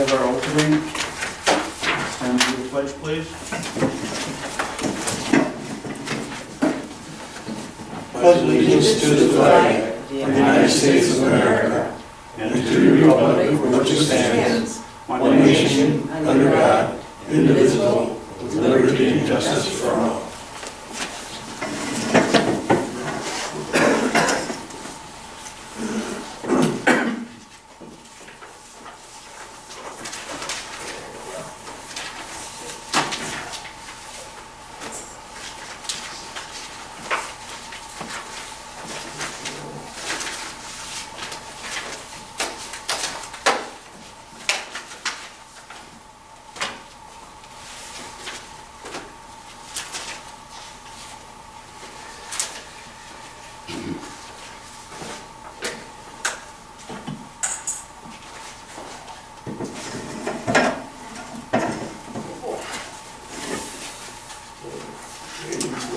have our opening. It's time to do the pledge, please. Pledge allegiance to the flag of the United States of America and to the republic for which it stands, one nation, under God, indivisible, with liberty and justice for all.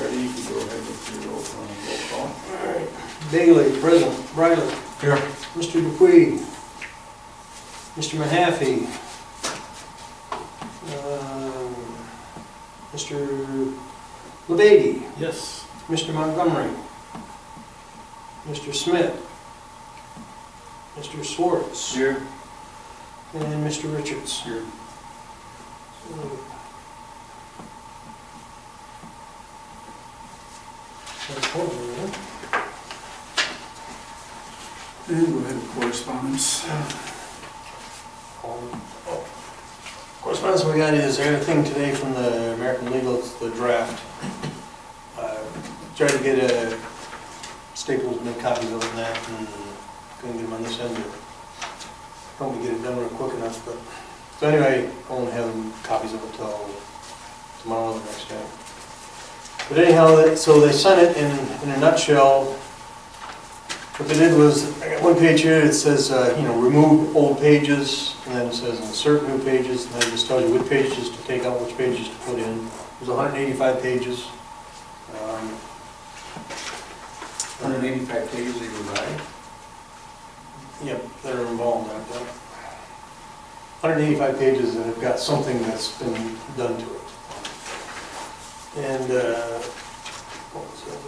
Ready, you can go ahead with your roll call. All right. Bailey, present. Briley. Here. Mr. Dupuy. Mr. Mahaffey. Mr. LeBady. Yes. Mr. Montgomery. Mr. Smith. Mr. Swartz. Here. And Mr. Richards. Here. That's four, right? And go ahead with correspondence. Correspondence we got is everything today from the American Legal, it's the draft. Tried to get a Staples to make copies of it and that, and couldn't get them on this end. Probably get it done real quick enough, but, so anyway, I won't have them copies of it till tomorrow or the next day. But anyhow, so they sent it in a nutshell. What they did was, I got one page here, it says, remove old pages, and then it says insert new pages, and then it just tells you which pages to take out, which pages to put in. There's 185 pages. 185 pages that you write. Yep, that are involved in that. 185 pages, and it's got something that's been done to it. And, what was that?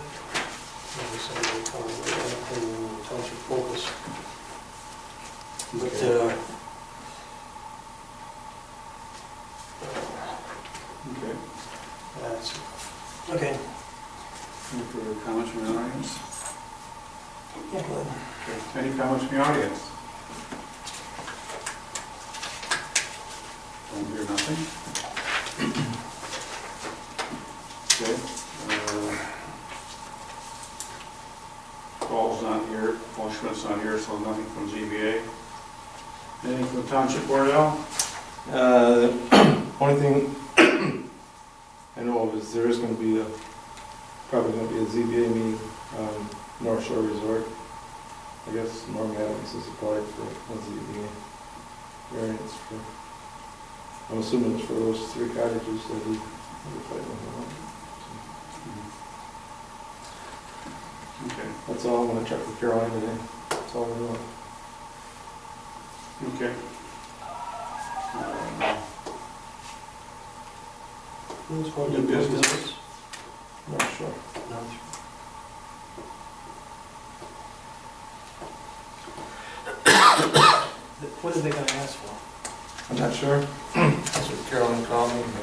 Township focus. But, Okay. that's, okay. Any further comments from the audience? Yeah, go ahead. Okay. Any comments from the audience? Don't hear nothing. Okay. Paul's not here, Paul Schmidt's not here, so nothing from ZBA. Anything from the Township Board, Al? Only thing I know of is there is going to be probably going to be a ZBA meeting on North Shore Resort. I guess Norm Adams has applied for a ZBA variance for, I'm assuming it's for those 3 cottages that he applied on. Okay. That's all. I'm going to check with Caroline today. That's all we're doing. Okay. New business? Not sure. No. What are they gonna ask for? I'm not sure. That's what Caroline called me and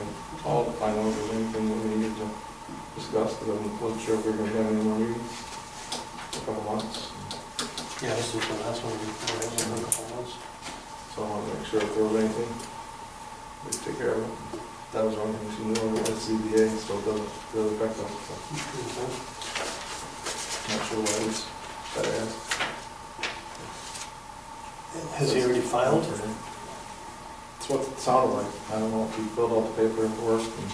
called to find out if there's anything that we needed to discuss, because I wasn't sure if we were going to have any more meetings in a couple months. Yeah, this is the last one we had in a couple months. So I wanted to make sure if there was anything, we'd take care of it. That was the only thing she knew of, the CBA, so it doesn't really affect us. So not sure why it's that asked. Has he already filed? It's what it sounded like. I don't know if he filled out the paperwork and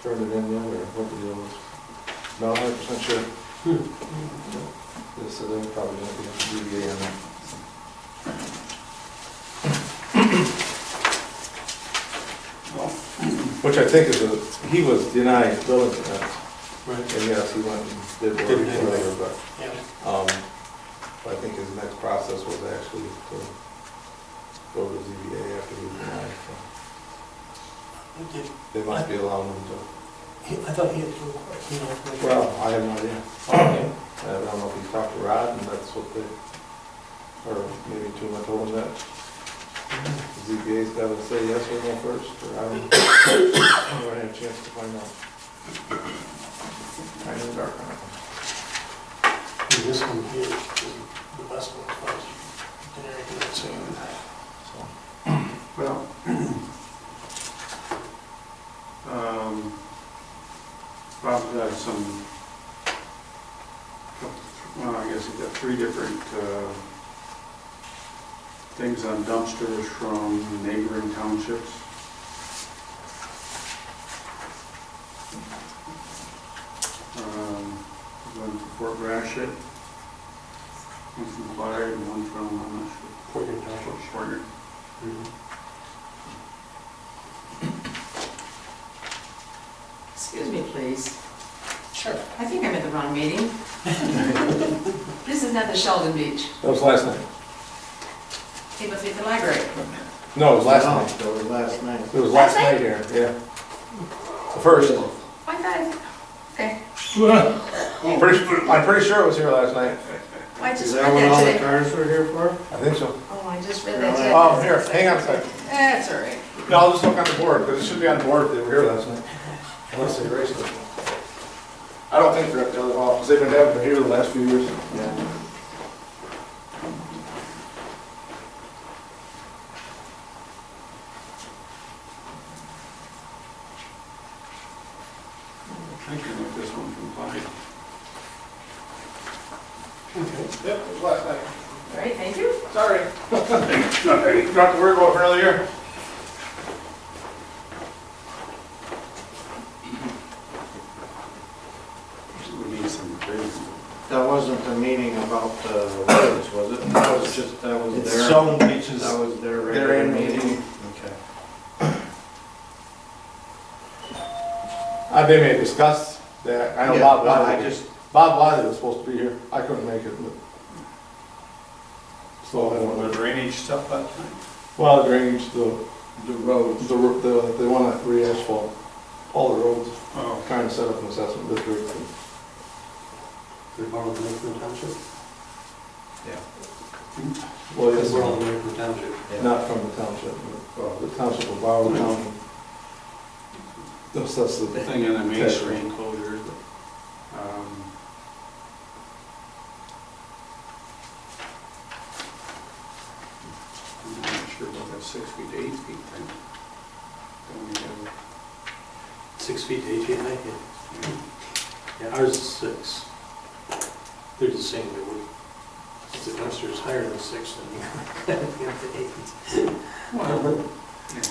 turned it in yet, or what the deal was. Not 100% sure. They said they're probably going to be a ZBA on that. Which I think is, he was denied building permits. Right. And yes, he went and did work Did or it anyway. whatever, but, Yeah. but I think his next process was actually to go to ZBA after we deny, so Did- they must be allowing them I thought he had to, to. Well, I have no idea. Okay. I don't know if he's talked to Rod and that's what they, or maybe too much told him that. The ZBA's got to say yes or no first, or I don't have a chance to find out. Kind of dark on it. And this one here is the best one, as far as generic and that's saying. So, Well, Bob's got some, well, I guess he's got 3 different things on dumpsters from neighboring townships. One from Fort Gratiot, one from Clyde, and one from, I'm not sure, Portland Township. Portland. Excuse me, please. Sure. I think I'm at the wrong meeting. This is not the Sheldon Beach. that was last night. It must be at the library. No, it was last night. That was last night. It was last night here, yeah. The first. I thought, okay. I'm pretty sure it was here last night. Well, I Is just that read what that all the today. cars were here for? I think so. Oh, I just read that today. Oh, here, hang on a second. That's all right. No, I'll just look on the board, because it should be on the board if they were here last night. Unless they erased it. I don't think they're at the other hall, because they've been having it here the last few years. Yeah. Thinking if this one complied. Yep, it was last night. All right, thank you. Sorry. You don't have to worry about it for another year. We need some revision. That wasn't the meeting about the roads, was it? That was just, that was It's their, Sheldon Beach's, that was their Their regular annual meeting? meeting. Okay. They may discuss that. I know Yeah, Bob no, Wiley. I just, Bob Wiley was supposed to be here. I couldn't make it, but. So I don't know. The drainage stuff that time? Well, the drainage, the roads. they want to re-asphalt all the roads, Oh, trying to set up an assessment district. and- they borrowed money from the township? Well, They yes, borrowed money from the township. not from the township, but the township will borrow the county. That's the the thing in the Main Tax Street rate. enclosure, I'm not sure about that 6 feet to 8 feet thing. Don't we have- 6 feet to 8 feet high, yeah. Yeah, ours is 6. They're the same, they would, if the dumpster is higher than 6, then you have to 8. Well, yeah.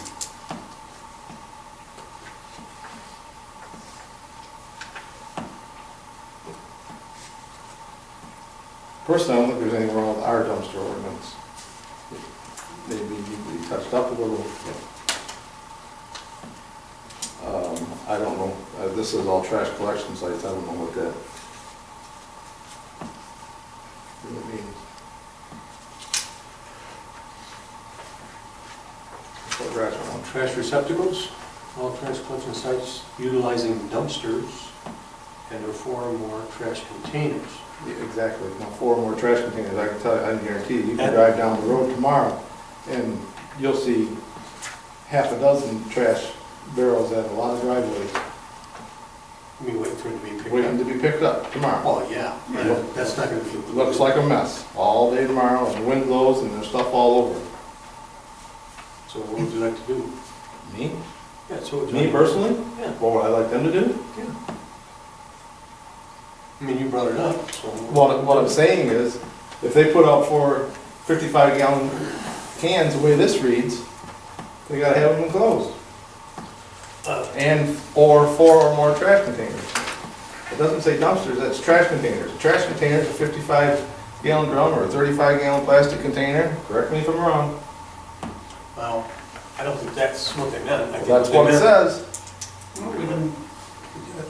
Personally, I don't think there's anything wrong with our dumpster ordinance. Maybe need to be touched up a little. I don't know, this is all trash collection sites, I don't know what that really means. What Gratiot wants. Trash receptacles, all trash collection sites utilizing dumpsters and or 4 or more trash containers. Yeah, exactly, now 4 more trash containers, I can tell you, I can guarantee you, you can And- drive down the road tomorrow and you'll see half a dozen trash barrels at a lot of driveways I mean, waiting for it to be picked waiting up. to be picked up tomorrow. Oh, yeah, Yeah. that's not gonna be. It looks like a mess all day tomorrow, and the wind blows and there's stuff all over. So what would you like to do? Me? Yeah, so what would you Me like to do? personally? Yeah, What would I like them to do? I mean, you brought it up, so. What I'm saying is, if they put out 4 55-gallon cans the way this reads, they gotta have them enclosed. And or 4 or more trash containers. It doesn't say dumpsters, that's trash containers. A trash container is a 55-gallon drum or a 35-gallon plastic container, correct me if I'm wrong. Well, I don't think that's what they meant. I think That's they what it meant- says.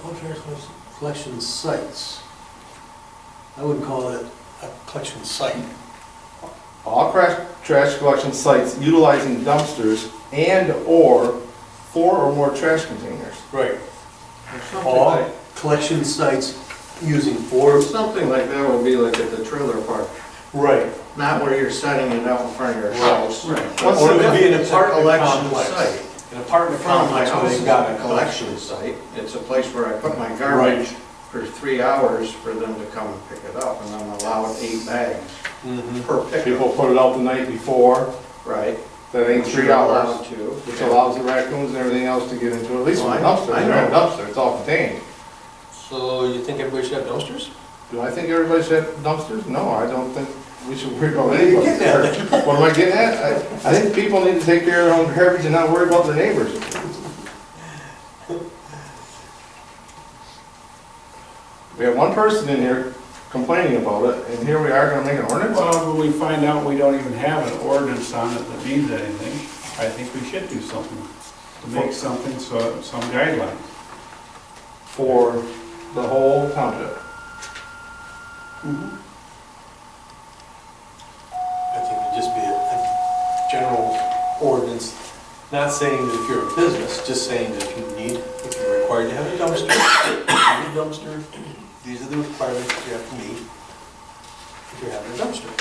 All trash collection sites. I wouldn't call it a collection site. all trash collection sites utilizing dumpsters and/or 4 or more trash containers. Right. Or something All like- collection sites using 4. Something like that would be like at the trailer park, Right. not where you're setting it out in front of your Right. house. Right. What's Or the it would be an It's a apartment collection complex. site. An apartment In front of my complex where house they've is got a a collection site. It's a place where I put my garbage for 3 hours for them to come and pick it up, and I'm allowed 8 bags Mhm. per pickup. People put it out the night before, Right. that ain't Which 3 you're hours, allowed to. which allows the raccoons and everything else to get into it. At least Oh, with I a know. dumpster, I they're in a know. dumpster, it's all contained. So you think everybody should have dumpsters? Do I think everybody should have dumpsters? No, I don't think we should worry about What are you anybody. getting at? What am I getting at? I think people need to take care of their own garbage and not worry about their neighbors. We have one person in here complaining about it, and here we are gonna make an ordinance? Well, when we find out we don't even have an ordinance on it that means anything, I think we should do something to make something, so, some guidelines. For the whole township. I think it'd just be a general ordinance, not saying that if you're a business, just saying that if you're required to have a dumpster, you need a dumpster, these are the requirements that you have to meet if you're having a dumpster.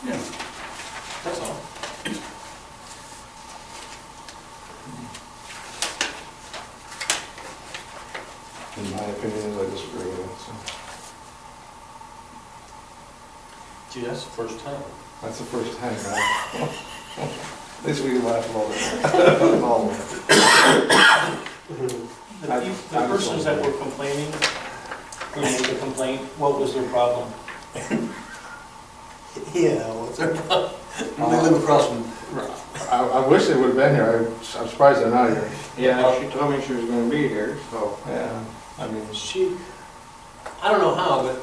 Yeah. That's all. In my opinion, I disagree with it, so. Gee, that's the first time. That's the first time, right? At least we can laugh about it. All of it. The persons that were complaining, who made the complaint, what was their problem? Yeah, what's their problem? They live across from, I wish they would've been here, I'm surprised they're not here. Yeah, she told me she was gonna be here, so. Yeah, I mean, I don't know how, but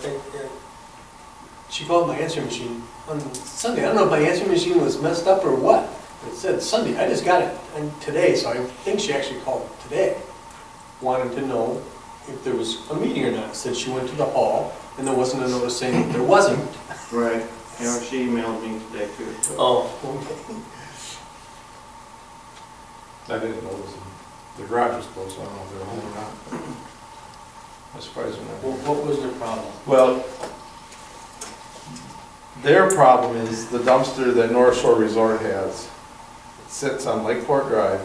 she called my answering machine on Sunday. I don't know if my answering machine was messed up or what. It said Sunday, I just got it today, so I think she actually called today. Wanted to know if there was a meeting or not. Said she went to the hall and there wasn't a notice saying that there wasn't. Right. Yeah, she emailed me today too. so. Oh, okay. I didn't notice them. The garage was closed, so I don't know if they're home or not. I'm surprised they're not Well, here. what was their problem? Well, their problem is the dumpster that North Shore Resort has. It sits on Lakeport Drive,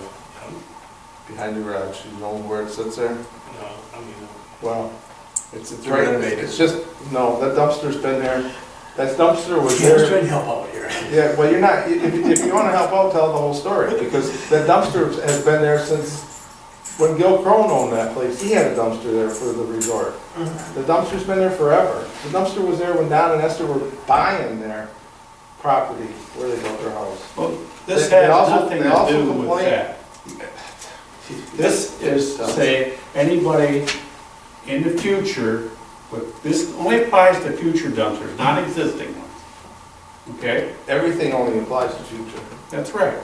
behind the garage. You know where it sits there? No, I mean, Well, it's They're right, renovated. it's just, no, that dumpster's been there. That dumpster was I was there. trying to help out here. Yeah, well, you're not, if you wanna help out, tell the whole story, because that dumpster has been there since when Gil Crone owned that place. He had a dumpster there for the resort. The dumpster's been there forever. The dumpster was there when Don and Esther were buying their property where they built their house. Well, this They has also- nothing they to also do with complain- that. This is to say, anybody in the future, but this only applies to future dumpsters, not existing ones. Okay? Everything only applies to future. That's right.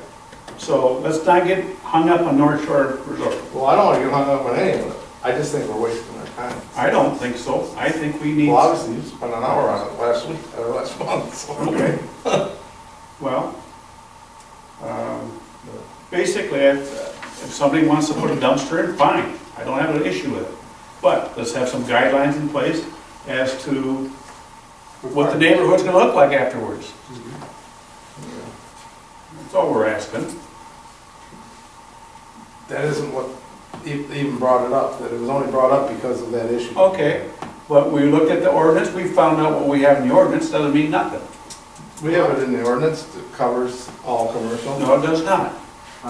So let's not get hung up on North Shore Resort. Well, I don't wanna get hung up on any of it. I just think we're wasting our time. I don't think so. I think we need. Well, obviously, you spent an hour on it last week, or last month, so. Okay. Well, basically, if somebody wants to put a dumpster in, fine. I don't have an issue with it. But let's have some guidelines in place as to what the neighborhood's gonna look like afterwards. That's all we're asking. That isn't what even brought it up, that it was only brought up because of that issue. Okay, but we looked at the ordinance, we found out what we have in the ordinance, doesn't mean nothing. We have it in the ordinance that covers all commercial. No, it does not.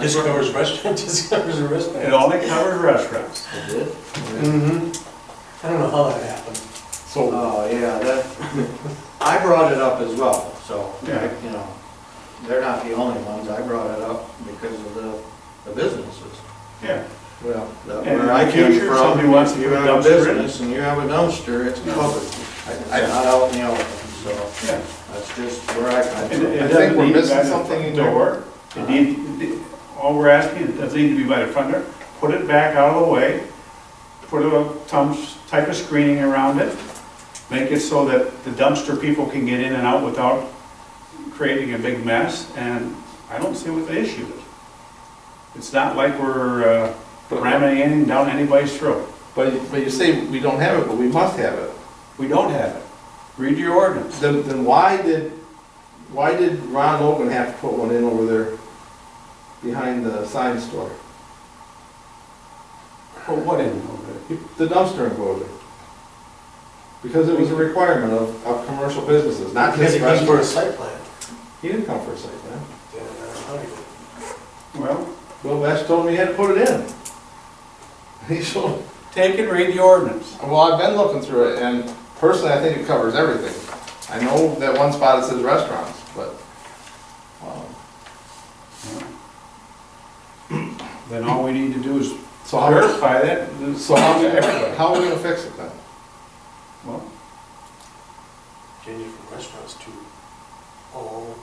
This covers restaurant, this covers a restaurant. It only covers restaurants. It did? Mm-hmm. I don't know how that happened. So, Oh, yeah, that, I brought it up as well, so, Yeah. you know, they're not the only ones. I brought it up because of the businesses. Yeah. well, That And Where I in the came future, from, somebody wants if to you put a have a dumpster in? business and you have a dumpster, it's No. covered. It's not out in the open, so Yeah. that's just where I come And from. it I think doesn't we're need to be missing by the something front in there. door. It need, all we're asking, it doesn't need to be by the front door. Put it back out of the way, put some type of screening around it, make it so that the dumpster people can get in and out without creating a big mess, and I don't see what the issue is. It's not like we're ramming anything down anybody's throat. But you say we don't have it, but we must have it. We don't have it. Read your ordinance. Then why did Ron Logan have to put one in over there behind the sign store? Put what in over there? The dumpster enclosure. Because it was a requirement of commercial businesses, not Because just it comes for a restaurants. site plan. He didn't come for a site plan. Yeah, that's how you do it. Well, Bill Bash told me he had to put it in. He showed, take and read the ordinance. well, I've been looking through it, and personally, I think it covers everything. I know that one spot it says restaurants, but, Then all we need to do is so how, verify that. so how are we gonna fix it then? Well, Change it from restaurants to all,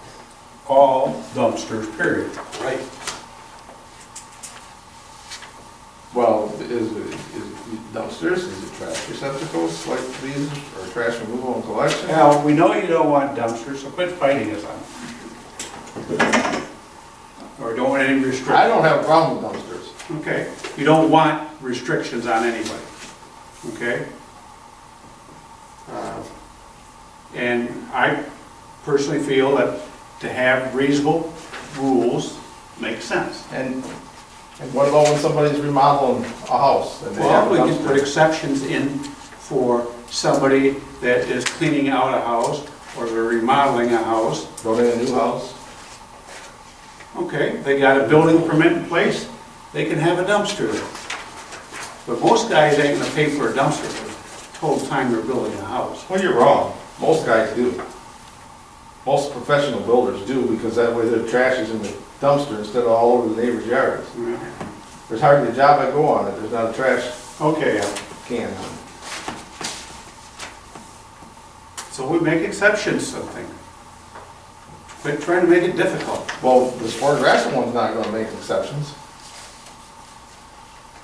all dumpsters, period. right. Well, is dumpsters, is it trash receptacles like these, or trash removal and collection? Now, we know you don't want dumpsters, so quit fighting us on it. Or don't want any I restrictions. don't have a problem with dumpsters. Okay, you don't want restrictions on anybody, okay? And I personally feel that to have reasonable rules makes sense. And what about when somebody's remodeling a house and they have Well, a we can put dumpster? exceptions in for somebody that is cleaning out a house or they're remodeling a house. Building a new house? Okay, they got a building permit in place, they can have a dumpster there. But most guys ain't gonna pay for a dumpster for the total time they're building a house. Well, you're wrong. Most guys do. Most professional builders do, because that way their trash is in the dumpster instead of all over the neighbor's yards. There's hardly a job I go on that there's not a trash Okay, can on. so we make exceptions to something. Quit trying to make it difficult. Well, the sport grassy one's not gonna make exceptions.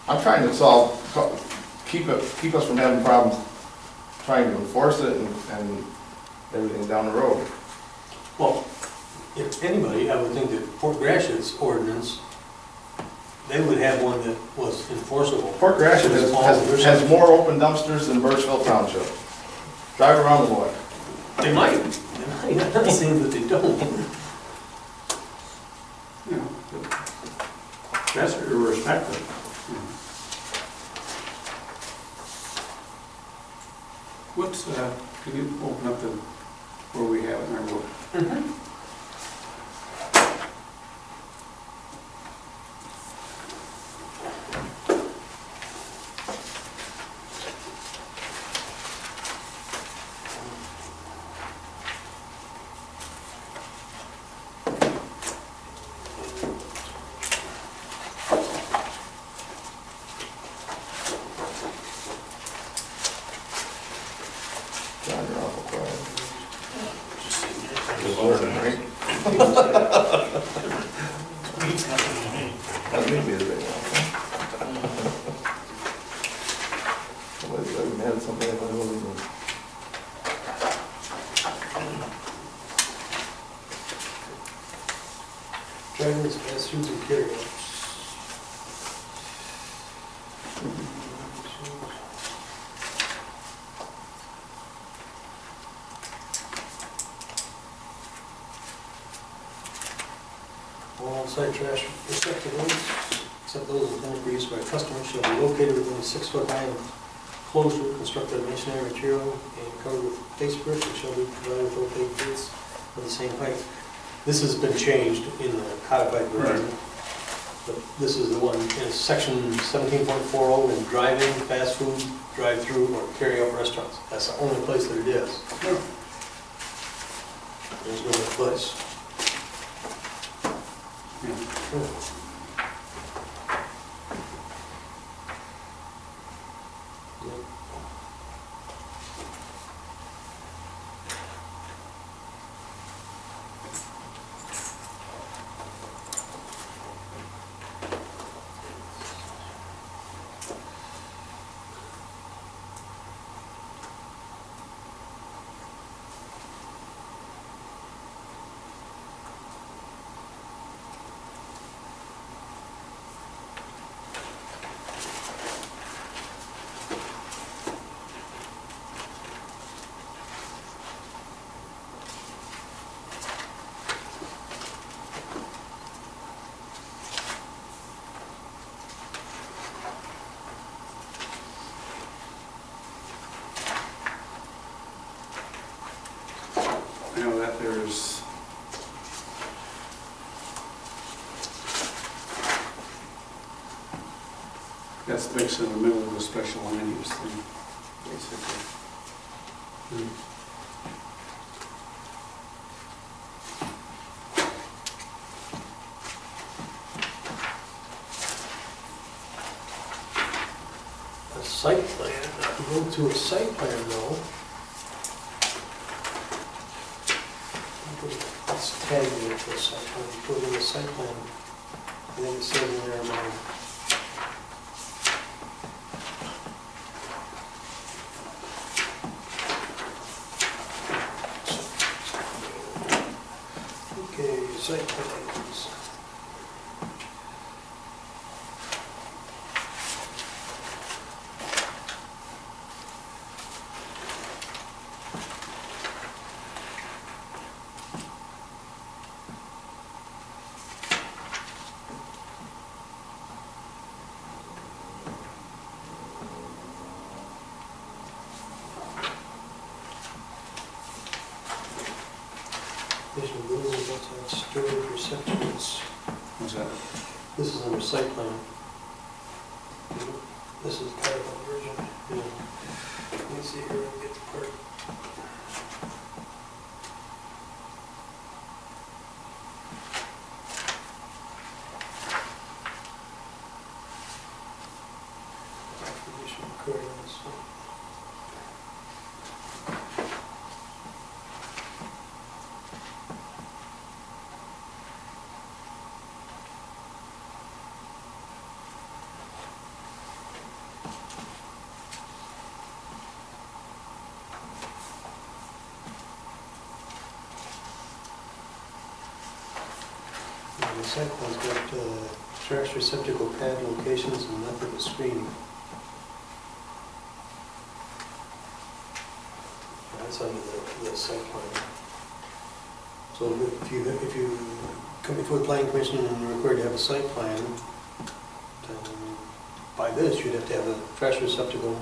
I'm trying to keep us from having problems trying to enforce it and everything down the road. Well, if anybody, I would think that Fort Gratiot's ordinance, they would have one that was enforceable. Fort Gratiot has more open dumpsters than Burtchville Township. Drive around the block. They might, I'm not saying that they don't. You know, that's irrespective. What's, can you open up where we have it in our book? John, you're awful quiet. You're learning, right? That's me the other day. Somebody's got mad at something I wasn't even. Drivers, fast foods, and carryouts. All on-site trash receptacles, except those intended for use by customers, shall be located within a 6-foot high enclosure constructed of masonry material and covered with face brick, and shall be provided with opaque gates of the same height. This has been changed in the codified version. But this is the one, in section 17.40, in drive-in, fast food, drive-through, or carry-out restaurants. That's the only place that it is. There's no other place. That's mixed in the middle of the special land use thing, basically. A site plan, go to a site plan though. Let's tag it for a site plan, put in a site plan. I think it says in there about. Okay, site plans. There's a rule about that storage receptacles. What's that? This is under site plan. This is kind of a version, yeah. Let me see here, I'll get the part. Definition of coordinates. The site plan's got trash receptacle pad locations and method of screening. That's under the site plan. So if you come before the planning commission and you're required to have a site plan, then by this, you'd have to have a trash receptacle.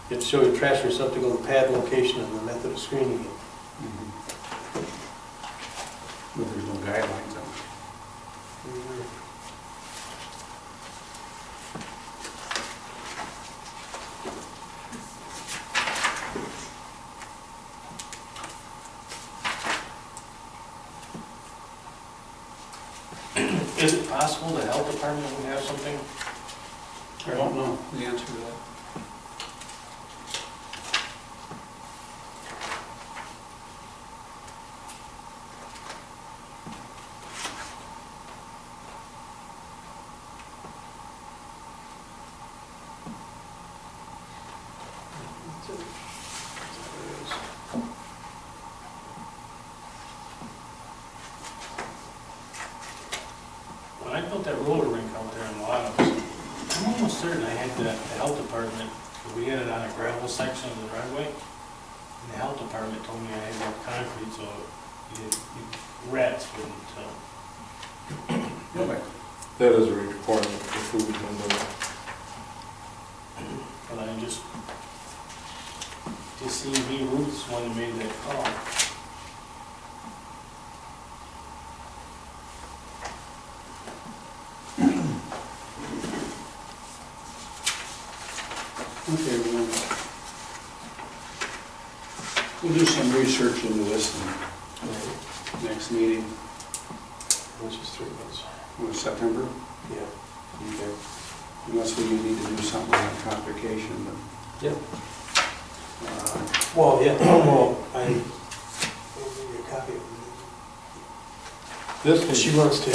You have to show your trash receptacle, the pad location, and the method of screening it. But there's no guidelines on it. Is it possible the health department would have something? I don't know the answer to that. When I built that roller rink out there in Lados, I'm almost certain I had the health department, we had it on a gravel section of the driveway. And the health department told me I had to have concrete, so rats wouldn't, No way. That is a requirement for food and but I just seen me Ruth's one that made that call. Okay, we'll do some research into this in the next meeting, Which is 3 months. in September. Yeah. Okay. Unless we need to do something on convocation, Yep. but, Well, yeah, well, I'll give you a copy of This it. can, She wants to,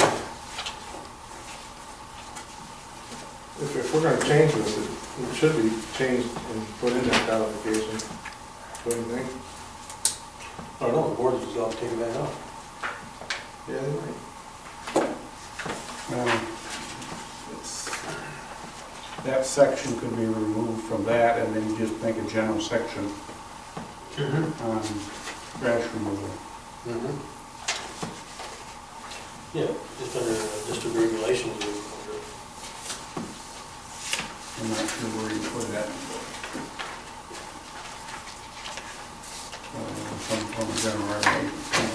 if we're gonna change this, it should be changed and put in that qualification. What do you think? I don't know, the board is all taking that out. Yeah, they might. it's, that section could be removed from that, and then you just make a general section on trash removal. Yeah, just under district regulations. I'm not sure where you put that. Some form of general regulation.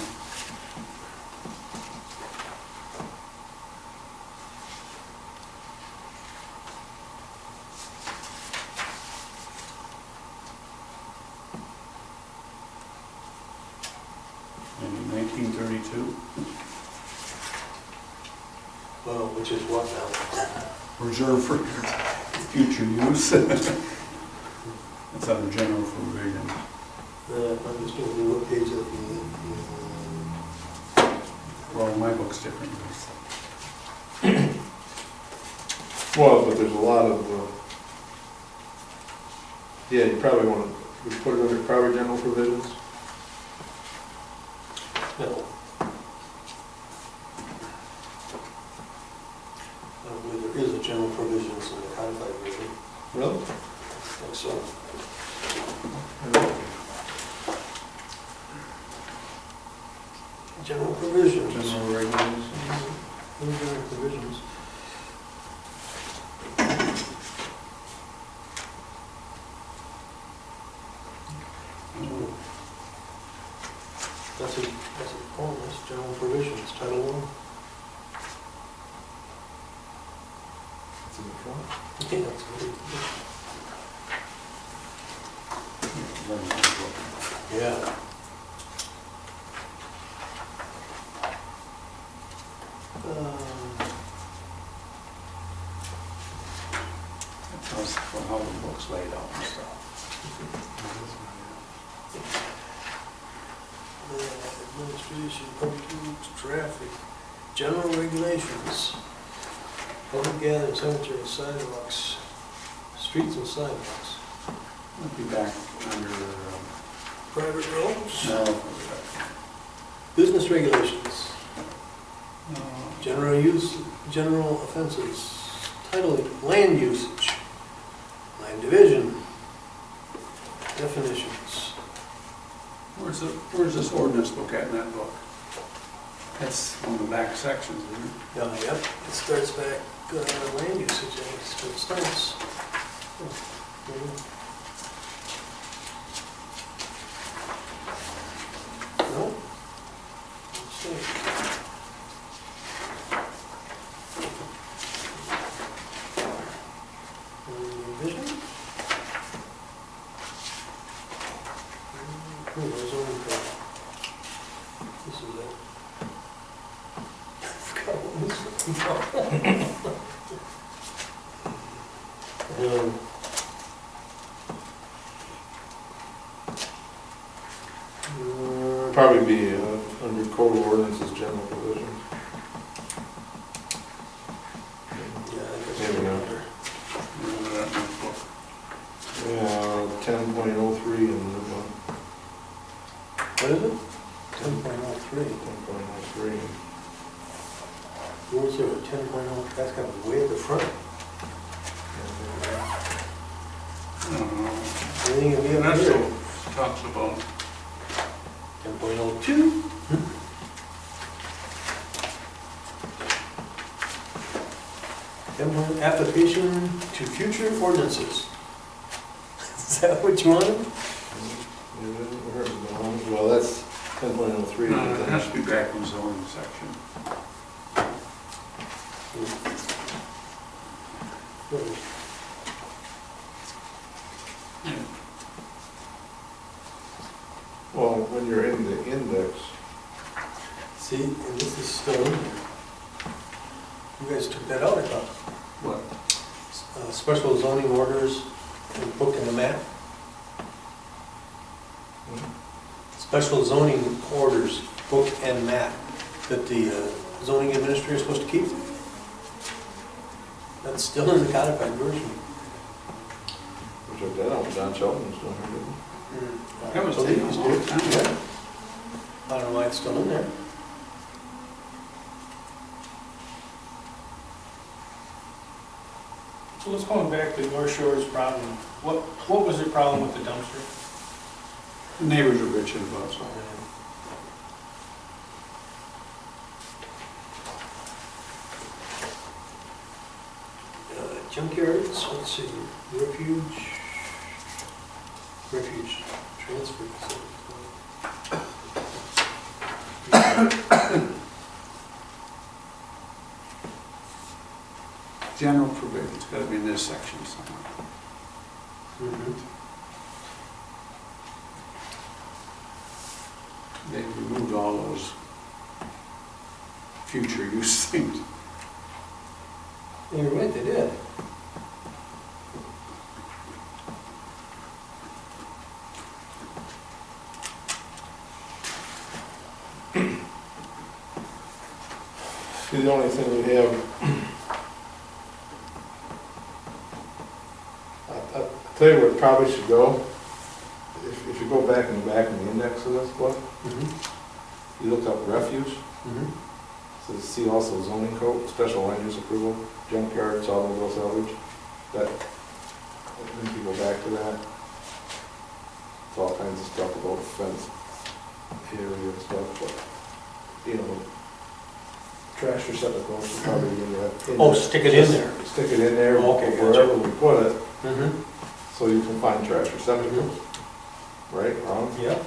Well, which is what now? Reserved for future use. It's under general provision. I'm just looking at what page of Well, my book's different. Well, but there's a lot of, yeah, you probably want to, we put it under proper general provisions? no. I don't believe there is a general provisions in the codified version. Really? I think so. General provisions. General regulations? General provisions. That's it, oh, that's general provisions, Title I. It's in the front. Yeah, that's good. Yeah. It tells how the book's laid out and stuff. Administration, public works, traffic, general regulations, public gathering, cemetery, sidewalks, streets and sidewalks, It'll be back under, private roads, no, business regulations, no, general use, general offenses, title, land usage, land division, definitions. where's this ordinance book at in that book? That's one of the back sections, isn't it? Yep, it starts back, land usage, I think is where it starts. No? Let's see. Vision? There's only, this is it. Forgot what this is. Probably be under code of ordinances, general provisions. Yeah, I guess. Maybe not. Remember that in that book? Yeah, 10.03 in the new one. What is it? 10.03. 10.03. Where's there, 10.0, that's got to be way at the front. I don't know. Anything that we And have that's here? what talks about, 10.02. Application to future ordinances. Is that what you wanted? Well, that's 10.03. no, it has to be back in the zoning section. Well, when you're in the index, See, and this is still in there. You guys took that out, I thought. What? Special zoning orders and book and the map. Special zoning orders, book and map that the zoning administrator is supposed to keep. That's still in the codified version. we took that out, John Sheldon's doing it, didn't That was So taken a these long do. time Yeah. ago. I don't know why it's still in there. So let's go back to North Shore's problem. What was the problem with the dumpster? The neighbors are bitching about something. Junkyards, let's see, refuge transfer facility. General provisions, gotta be in this section somewhere. They removed all those future use things. You're right, they did. See, the only thing we have, I'll tell you where it probably should go. If you go back in the index of this book, you look up refuge, so see also zoning code, special land use approval, junkyards, automobile salvage, that, if you go back to that, it's all kinds of stuff about fence area and stuff, but, you know, trash receptacles should probably be in that. Oh, stick it in there. Stick it in there, Okay, gotcha. wherever we put it, Mm-hmm. so you can find trash receptacles. Right, wrong? Yeah.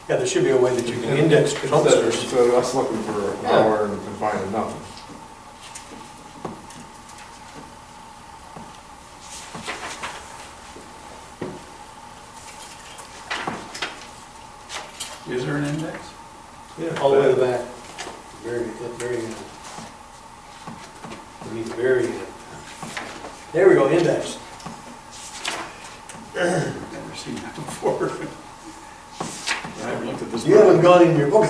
Yeah, there should be a way that you can index Instead dumpsters. of us looking for an Yeah. hour and finding nothing. Is there an index? Yeah. All the way to the back. Very, very good. I mean, very good. There we go, index. Never seen that before. I haven't looked at this. You haven't gone in your book.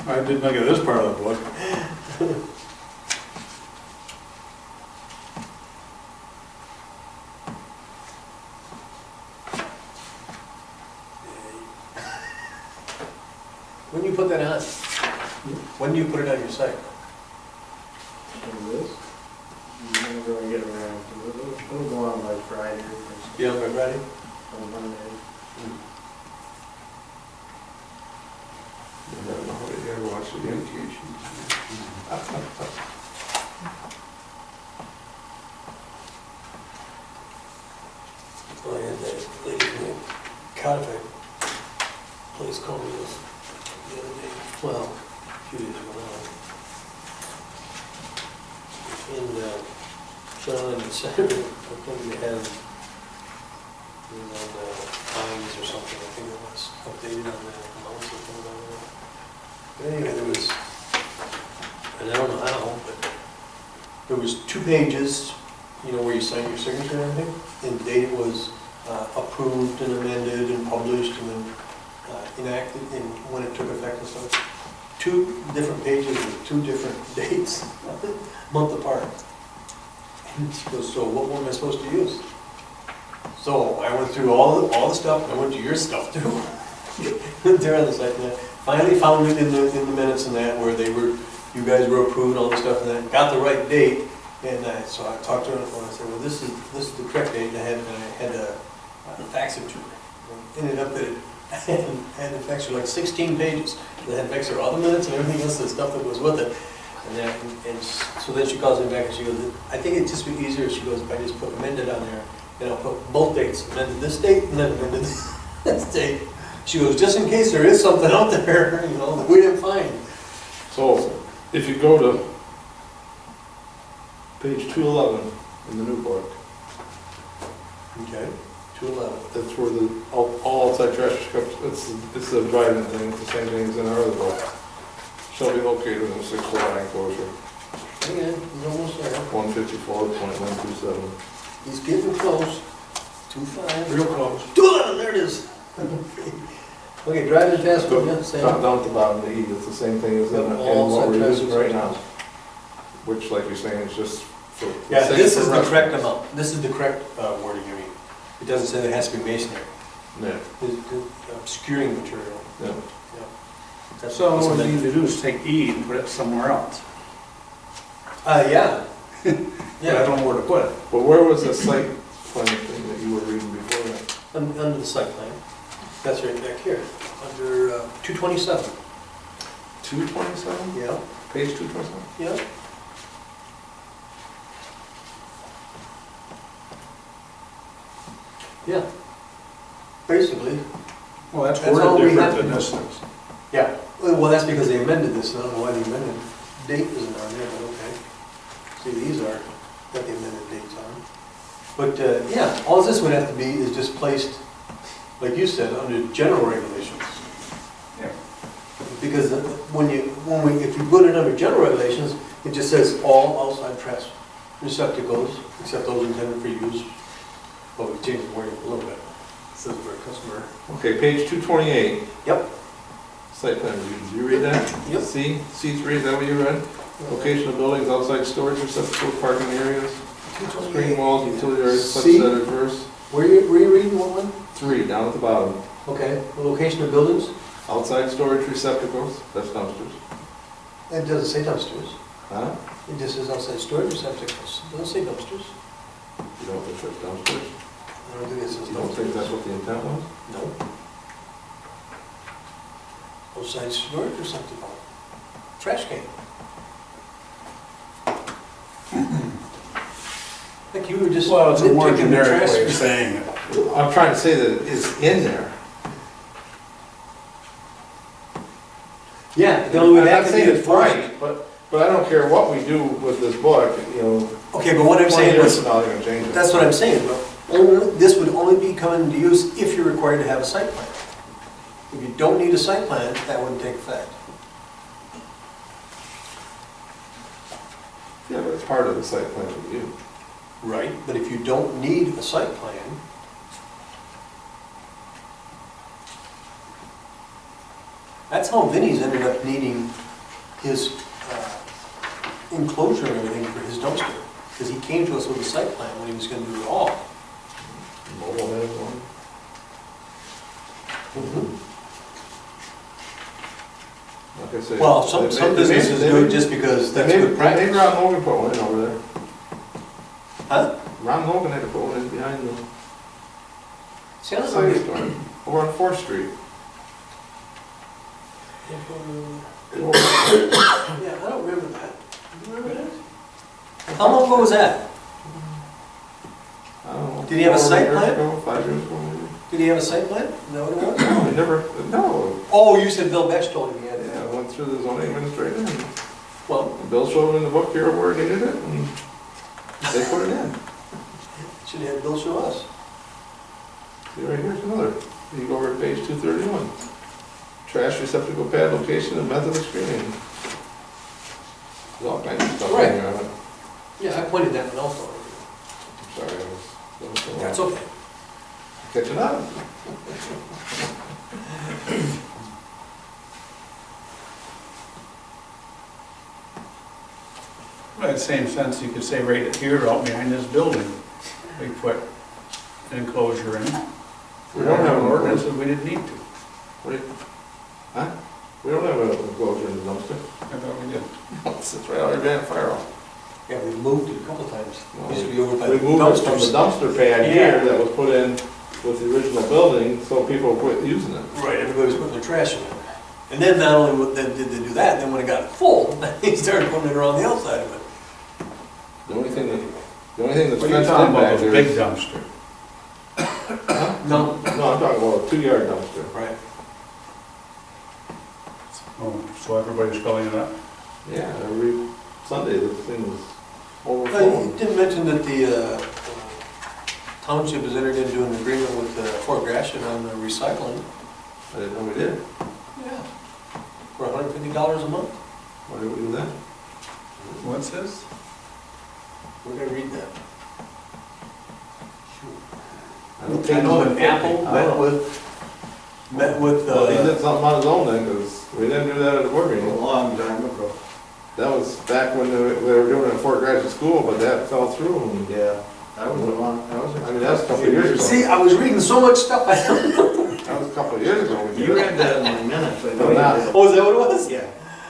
I didn't look at this part of the book. When do you put that on? When do you put it on your site? And this, I'm gonna get around to it. It'll go on by Friday or Yeah, by Friday? on Monday. I don't know how to ever watch it again. Oh, I had that lady from the codified place call me this the other day, well, a few days ago now. And, John and Senator, I think they had, you know, fines or something, I think it was updated on that, amounts or something like that. But anyway, there was, and I don't know how, but there was 2 pages, you know, where you sign your signature and everything, and the date was approved and amended and published and then enacted and when it took effect and stuff. 2 different pages with 2 different dates, month apart. And she goes, so what one am I supposed to use? So I went through all the stuff, and I went to your stuff too. There on the site, and I finally found it in the minutes and that, where they were, you guys were approved and all this stuff, and then got the right date. And so I talked to her on the phone, I said, well, this is the correct date, and I had to fax it to her. And ended up that it had to fax her like 16 pages. They had to fax her all the minutes and everything else, the stuff that was with it. And so then she calls me back and she goes, I think it'd just be easier, she goes, if I just put amended on there, and I'll put both dates, amended this date and then amended this date. She goes, just in case there is something out there, you know, that we didn't find. So, if you go to page 211 in the new book, Okay, 211. that's where the, all outside trash pickups, it's the driving thing, it's the same thing as in our other book. Shall be located in a 6-foot enclosure, Hang on, he's almost there. 154.127. He's getting close. 2.5. Real close. 2.11, there it is. Okay, driving fast, Go yeah, same. down at the bottom, the E, it's the same thing as in Yep, in all what we're outside using trash right now. Which, like you're saying, is just for. Yeah, sake this for is the reference. correct amount. This is the correct wording, I mean. It doesn't say that it has to be masonry. Yeah, It's obscuring material. yeah. Yeah. That's- So that's what what you I- need to do is take E and put it somewhere else. Yeah. But I don't know where to put it. But where was the site plan thing that you were reading before that? Under the site plan. That's right back here, under 227. 227? Yeah. Page 227? Yeah. Yeah. Basically, Well, that's That's all worded we have different to than do. this is. yeah. Well, that's because they amended this. I don't know why the amended date isn't on there, but okay. See, these are, got the amended dates on. But, yeah, all this would have to be is just placed, like you said, under general regulations. Yeah. Because if you put it under general regulations, It just says all outside trash receptacles, except those intended for use. Well, we changed the wording a little bit. It says for a customer. Okay, page 228. Yep. Site plan review, did you read that? Yep. C3, is that what you read? Location of buildings, outside storage receptacles, parking areas, screen walls, utility areas, such C? that adverse. Were you reading one? 3, down at the bottom. Okay, the location of buildings? Outside storage receptacles, that's dumpsters. It doesn't say dumpsters. Huh? It just says outside storage receptacles. It doesn't say dumpsters. You don't think that's dumpsters? I don't think it says You don't think that's dumpsters. what the intent was? No. Outside storage receptacle. Trash can. Like you were just. Well, it's a more nitpicking the generic trash- way of saying it. I'm trying to say that it's in there. Yeah, the only way I'm that not could saying be it's enforced. right, but I don't care what we do with this book, you know. Okay, but what I'm 20 saying years is, from now, they're gonna change it. that's what I'm saying, but this would only be coming into use if you're required to have a site plan. If you don't need a site plan, that wouldn't take effect. Yeah, but it's part of the site plan review. Right. But if you don't need a site plan, that's how Vinnie's ended up needing his enclosure and everything for his dumpster. Because he came to us with a site plan when he was gonna do it all. Mobile head one. Like I say. Well, some businesses do it just because that's good Maybe practice. Ron Hogan put one in over there. Huh? Ron Hogan had to put one in behind the See, I don't sign know. store, over on 4th Street. Yeah, I don't remember that. Do you remember that? How long ago was that? I don't know. Did he have a 4 site years plan? ago, 5 years ago, maybe. Did he have a site plan? Is that what it was? No, he never, no. Oh, you said Bill Betch told him he had it. Yeah, I went through the zoning administrator, and Well, Bill showed him in the book here where he did it, and they put it in. should have had Bill show us. See, right here's another. You go over to page 231. Trash receptacle pad location and method of screening. There's all kinds of stuff Right. in there. Yeah, I pointed that one out for I'm sorry, I was. him. That's okay. Catching up. In the same sense, you could say right here, out behind this building, we put an enclosure in. We don't have an ordinance, and we didn't need to. Wait. Huh? We don't have an enclosure in the dumpster. I thought we did. It sits right out there, fire off. Yeah, we moved it a couple times. Well, Used to be over by We the moved it from the dumpsters. dumpster pad Yeah. here that was put in with the original building, so people quit using it. Right, everybody was putting their trash in it. And then not only did they do that, then when it got full, he started putting it around the outside of it. The only thing that's What are you fenced talking in about, back the there big is. dumpster? No. No, I'm talking about a 2-yard dumpster. Right. Oh, so everybody's filling it up? Yeah, every Sunday this thing was You overflowing. didn't mention that the township has entered into an agreement with Fort Gratiot on the recycling. I didn't know we did. Yeah. For $150 a month. Why did we do that? What's this? We're gonna read that. I I know that Apple met with, Well, he did something on his own then, because we didn't do that at the board A meeting. long time ago. That was back when they were doing it at Fort Gratiot School, but that fell through. And, Yeah. That was a long, I mean, that's a couple of years ago. see, I was reading so much stuff I don't know. That was a couple of years ago. we did You it. read that in my minutes, I know No, you not- did. Oh, is that what it was? Yeah,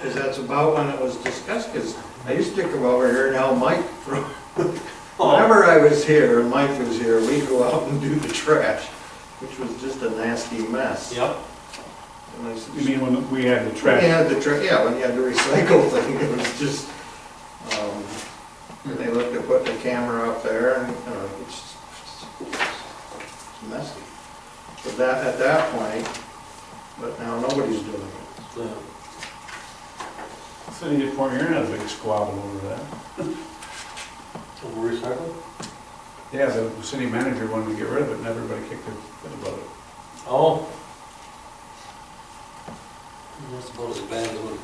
because that's about when it was discussed, because I used to come over here and help Mike from, whenever I was here and Mike was here, we'd go out and do the trash, which was just a nasty mess. Yep. And I said, You mean when we had the when you trash? had the yeah, when you had the recycle thing, it was just, and they looked at putting the camera up there and, it's messy. But that, at that point, but now nobody's doing it. City of Port Huron had a big squabble over that. Over recycling? Yeah, the city manager wanted to get rid of it, and everybody kicked their fit about it. Oh. That's about as bad as when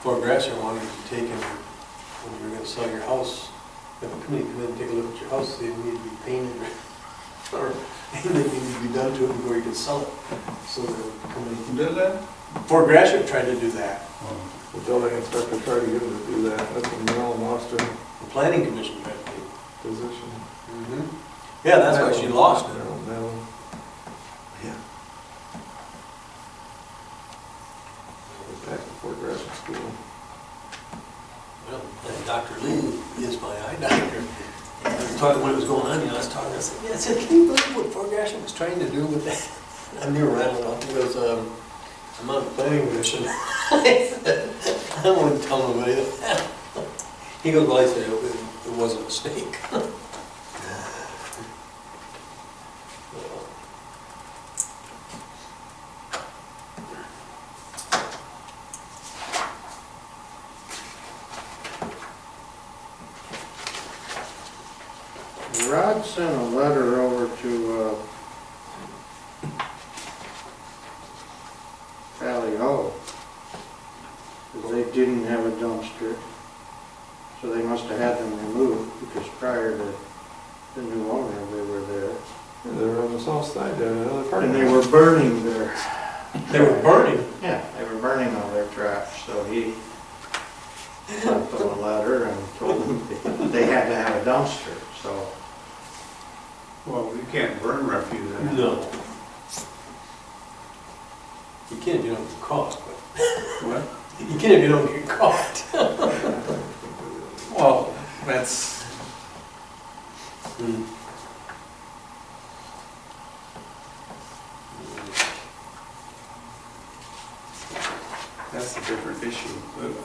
Fort Gratiot wanted to take and when you're gonna sell your house, if a committee come in and take a look at your house, they need to be painted or anything needs to be done to it before you can sell it. So they'll come in. Who did that? Fort Gratiot tried to do that. The building inspector tried to get him to do that, that's a Maryland Monster The planning commission tried to do. position. Yeah, that's why she lost it. Maryland, Maryland. Yeah. Back to Fort Gratiot School. Well, and Dr. Lee is my eye doctor. I was talking when it was going on, I was talking, I said, yeah, I said, can you believe what Fort Gratiot was trying to do with that? I'm near rattling off, he goes, I'm on the planning commission. I wouldn't tell nobody that. He goes, well, I said, it was a mistake. Rod sent a letter over to Valley Hall, because they didn't have a dumpster, so they must have had them removed, because prior to the new owner, they were there. Yeah, they were on the south side there, another part. And they were burning their, They were burning. yeah, they were burning all their trash, so he sent them a letter and told them they had to have a dumpster, so. Well, you can't burn refuse in it. No. You can if you don't get caught, but What? you can if you don't get caught. Well, that's, that's a different issue.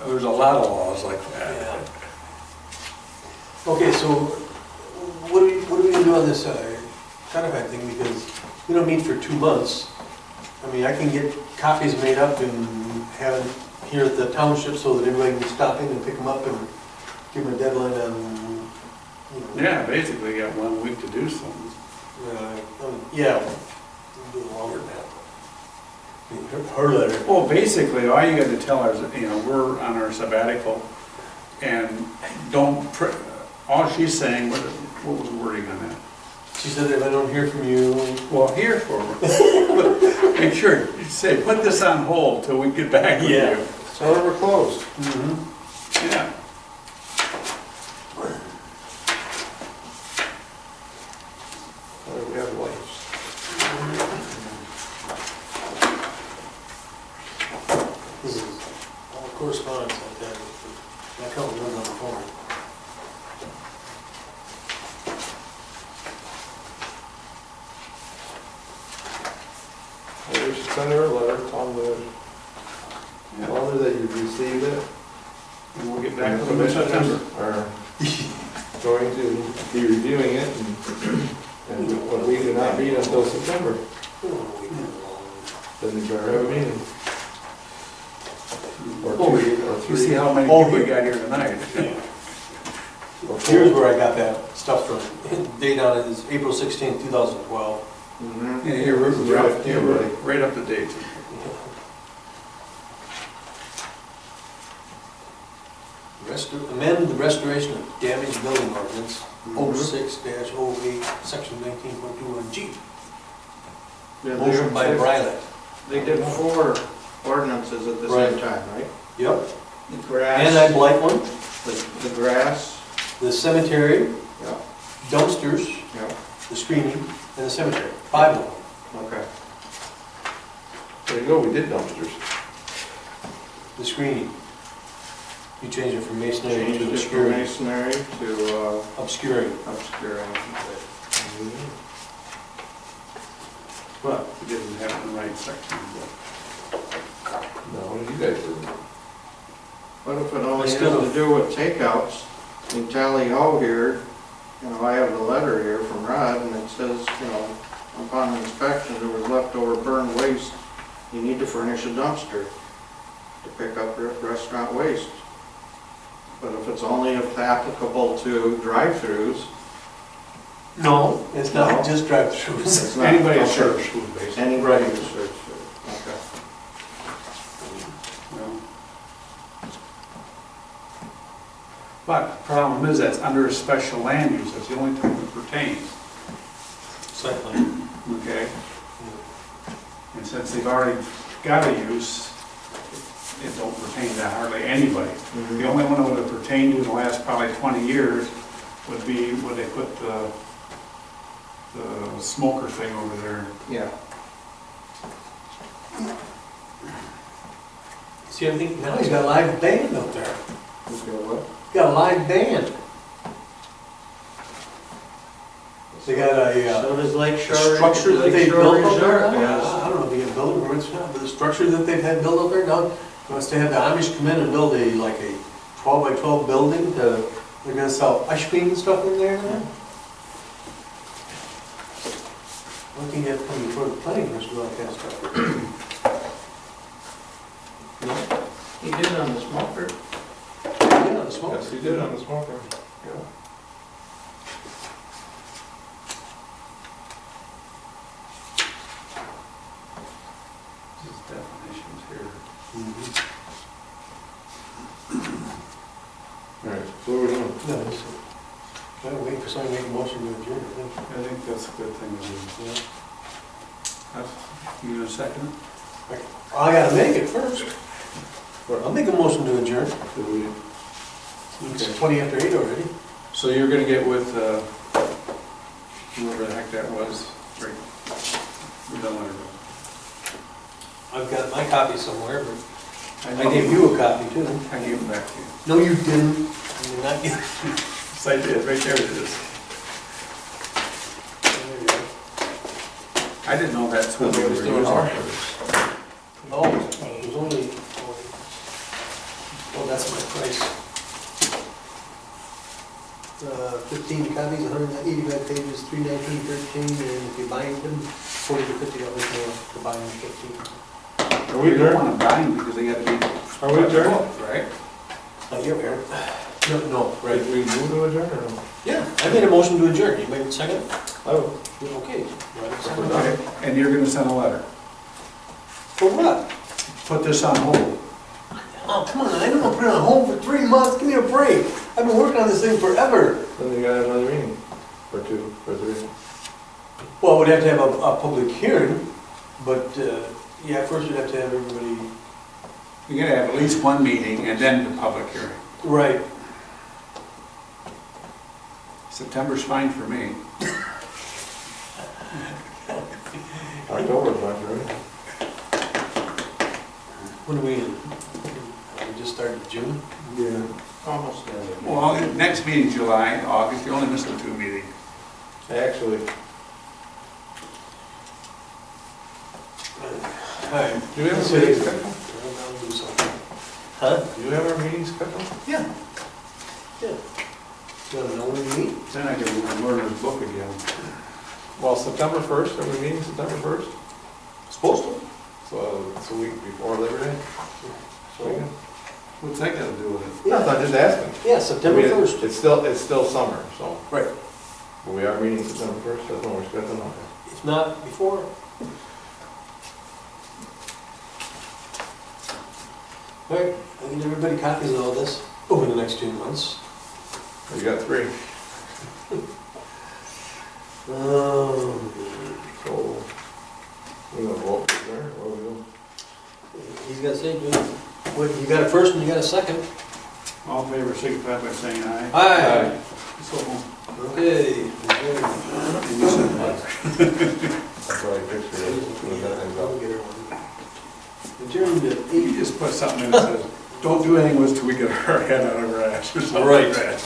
There's a lot of laws like that. Yeah. Okay, so what are we gonna do on this codified thing, because we don't meet for 2 months. I mean, I can get copies made up and have it here at the township so that everybody can stop in and pick them up and give them a deadline on, you know. Yeah, basically you got 1 week to do something. Yeah, we'll do it longer than that. I mean, her letter. Well, basically, all you got to tell her is, you know, we're on our sabbatical, and don't, all she's saying, what was the wording on that? She said if I don't hear from you. Well, here for her. Make sure, you say, put this on hold till we get back with Yeah. you. So we're closed. Yeah. We have lights. This is all correspondence like that. I can't remember on the phone. We should send her a letter, tell her that you've received it. And we'll get back to them in September. Are going to be reviewing it, and we do not meet until September. Then we better have a meeting. Or two, or You three. see how many Oh, people we here. got here tonight. or four. Here's where I got that stuff from. Date on it is April 16th, 2012. Yeah, you're right up to date. Amend the restoration of damaged building ordinance, 06-08, section 19.21G. Motion by Brylant. They did 4 ordinances at the Right. same time, right? Yep. The grass. And I blight one, The grass, the cemetery, yeah, dumpsters, yeah, the screening, and the cemetery. 5 of them. okay. There you go, we did dumpsters. The screening. You changed it from masonry Changed to it from obscuring. masonry to Obscuring. obscuring. But we didn't have it in the right section. No, you guys didn't. What if it only has Still- to do with takeouts? In Tally Ho here, you know, I have the letter here from Rod, and it says, you know, upon inspection, there was leftover burned waste. You need to furnish a dumpster to pick up restaurant waste. But if it's only applicable to drive-throughs, No, it's not No. just drive-throughs. it's not. Anybody that Okay. serves food, basically. Anybody who serves food, okay. No. But the problem is that's under a special land use, that's the only thing that pertains, Site plan. okay? And since they've already got a use, it don't pertain to hardly anybody. The only one that would have pertained to in the last probably 20 years would be when they put the smoker thing over there. Yeah. See, I think now he's got a live band up there. Just got what? He's got a live band. They got a, So does Lake the Shore. structure that Lake they Shore built up there, Resort has- I don't know if they get building permits or not, but the structure that they've had built up there, now, wants to have the Amish come in and build a, like a 12 by 12 building to, they're gonna sell ice cream and stuff in there now. One thing you have to come before the planning commission, do all that kind of stuff. He did on the smoker. Yeah, the smoke. Yes, he did on the smoker. This is definitions here. Mhm. All right, so what are we doing? No, it's, I'm waiting for somebody to make a motion to adjourn, I think. I think that's a good thing to do. Yeah. You gonna second it? I gotta make it first. I'll make a motion to adjourn. Did we, It's 20 after 8 already. So you're gonna get with, whoever the heck that was, right? We're done with it. I've got my copy somewhere, but I gave you a copy too. I gave them back to you. No, you didn't. You did not give. Yes, I did, right there it is. There you go. I didn't know that's what we were using. No, it was only, oh, that's my price. 15 copies, 185 pages, $319.13, and if you buy them, $40 to $50 more to buy them 15. are we We don't adjourned? wanna buy them because they gotta be. Are we adjourned? Right? You're here. No, right. Did we move to adjourn or no? Yeah, I made a motion to adjourn. You made a second? Oh, Okay. Okay, and you're gonna send a letter. For what? Put this on hold. Oh, come on, I don't want to put it on hold for 3 months. Give me a break. I've been working on this thing forever. then you gotta have another meeting, or two, or three. Well, we'd have to have a public hearing, but, yeah, first you'd have to have everybody. You're gonna have at least one meeting and then the public hearing. Right. September's fine for me. October's not right? When are we in? We just started June? Yeah. Almost there. Well, next meeting, July, August, you're only missing 2 meetings. Actually, All right. do we have a meeting scheduled? I'll do something. Huh? Do you have our meeting scheduled? Yeah. Yeah. You want to know when we meet? Then I can learn this book again. Well, September 1st, are we meeting September 1st? Supposed to. So it's a week before Labor Day? So, What's that got to do with it? No, I'm just asking. yeah, September I mean, 1st. It's still summer, so. Right. But we are meeting September 1st, that's when we're scheduled, okay. If not before. All right, I need everybody copies of all this over the next 2 months. You got 3. So, we're gonna vote there, what are we doing? He's got to say, wait, you got a first and you got a second. All in favor, signify by saying aye. Aye. So, Okay. and you said what? That's why I fixed it, when that thing's up. Adjourned at 8. You just put something in that says, don't do anything with us till we get our head out of our ass or something Right. like that.